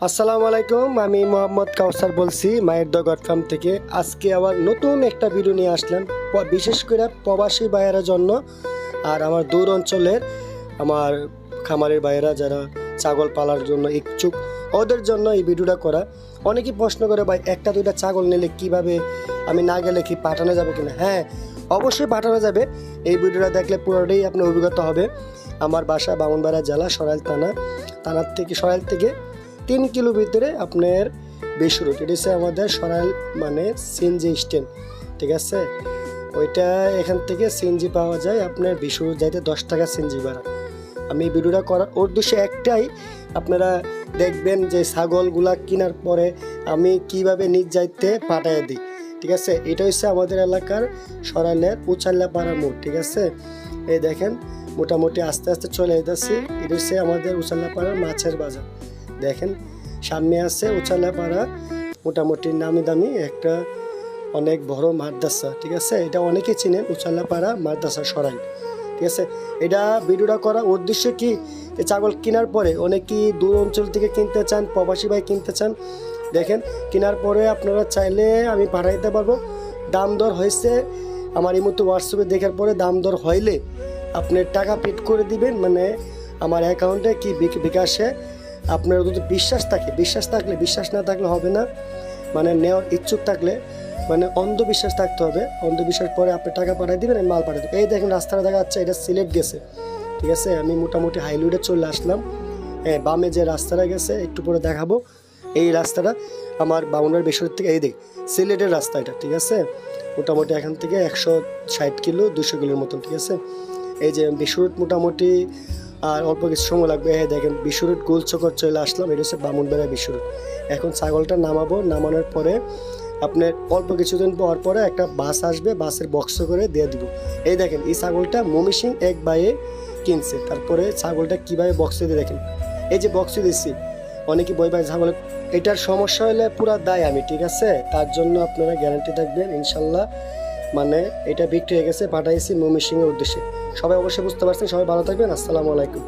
আসসালামু আলাইকুম, আমি মোহাম্মদ কাউসার বলছি মায়ের দগট ফার্ম থেকে। আজকে আবার নতুন একটা ভিডিও নিয়ে আসলাম, বিশেষ করে প্রবাসী ভাইয়েরা জন্য আর আমার দূর অঞ্চলের আমার খামারের ভাইয়েরা যারা ছাগল পালার জন্য ইচ্ছুক ওদের জন্য এই ভিডিওটা করা। অনেকেই প্রশ্ন করে, ভাই একটা দুইটা ছাগল নিলে কিভাবে, আমি না গেলে কি পাঠানো যাবে কিনা? হ্যাঁ, অবশ্যই পাঠানো যাবে। এই ভিডিওটা দেখলে পুরোটাই আপনার অভিজ্ঞতা হবে। আমার বাসা ব্রাহ্মণবাড়িয়া জেলা সরাইল সরাইল থেকে 3 কিলো ভিতরে আপনার বেসরুট। এটা হচ্ছে আমাদের সরাইল মানে সিএনজি স্ট্যান্ড, ঠিক আছে? ওইটা এখান থেকে সিএনজি পাওয়া যায়। আপনার বেসরুট যাইতে 10 টাকা সিএনজি ভাড়া। আমি ভিডিওটা করার উদ্দেশ্য একটাই, আপনারা দেখবেন যে ছাগলগুলা কেনার পরে আমি কিভাবে নিজ যাইতে পাঠিয়ে দিই, ঠিক আছে? এটা হচ্ছে আমাদের এলাকার সরাইলের উচাল্লাপাড়া মোড়, ঠিক আছে? এই দেখেন মোটামুটি আস্তে আস্তে চলে যেতেছি। এটা হচ্ছে আমাদের উচাল্লাপাড়ার মাছের বাজার। দেখেন সামনে আছে উচাল্লাপাড়া, মোটামুটি নামি দামি একটা অনেক বড় মাদ্রাসা, ঠিক আছে? এটা অনেকেই চিনেন, উচাল্লাপাড়া মাদ্রাসা সরাইল, ঠিক আছে? এটা ভিডিওটা করার উদ্দেশ্য কি, যে ছাগল কেনার পরে অনেকেই দূর অঞ্চল থেকে কিনতে চান, প্রবাসী ভাই কিনতে চান। দেখেন কেনার পরে আপনারা চাইলে আমি পাঠাইতে পারবো। দাম দর হয়েছে আমার এই মতো হোয়াটসঅ্যাপে দেখার পরে দাম দর হইলে আপনার টাকা পেড করে দিবেন, মানে আমার অ্যাকাউন্টে কি বিকাশে। আপনার যদি বিশ্বাস থাকলে, বিশ্বাস না থাকলে হবে না। মানে নেওয়ার ইচ্ছুক থাকলে, মানে অন্ধবিশ্বাস থাকতে হবে। অন্ধবিশ্বাস পরে আপনি টাকা পাঠিয়ে দিবেন, আমি মাল পাঠিয়ে দেবেন। এই দেখেন রাস্তাটা দেখা যাচ্ছে, এটা সিলেট গেছে, ঠিক আছে? আমি মোটামুটি হাইরোডে চলে আসলাম। হ্যাঁ, বামে যে রাস্তাটা গেছে একটু পরে দেখাবো। এই রাস্তাটা আমার বামুনের বেসর থেকে, এই দেখ সিলেটের রাস্তা এটা, ঠিক আছে? মোটামুটি এখান থেকে 160 কিলো 200 কিলোর মতন, ঠিক আছে? এই যে বেসরুট মোটামুটি আর অল্প কিছু সময় লাগবে। হ্যাঁ দেখেন বেসরুট গোলচক্কর চলে আসলাম। এটা হচ্ছে ব্রাহ্মণবাড়িয়া বেসরুট। এখন ছাগলটা নামানোর পরে আপনার অল্প কিছুদিন পরে একটা বাস আসবে, বাসের বক্স করে দিয়ে দিব। এই দেখেন এই ছাগলটা মমিসিং এক বাইয়ে কিনছে। তারপরে ছাগলটা কীভাবে বক্সে দিয়ে দেখেন, এই যে বক্সে দিচ্ছি। অনেকে বই ভাই ছাগল এটার সমস্যা হলে পুরো দায় আমি, ঠিক আছে? তার জন্য আপনারা গ্যারান্টি থাকবেন ইনশাল্লাহ। মানে এটা বিক্রি হয়ে গেছে, পাঠাইছি মমিসিংয়ের উদ্দেশ্যে। সবাই অবশ্যই বুঝতে পারছেন। সবাই ভালো থাকবেন। আসসালামু আলাইকুম।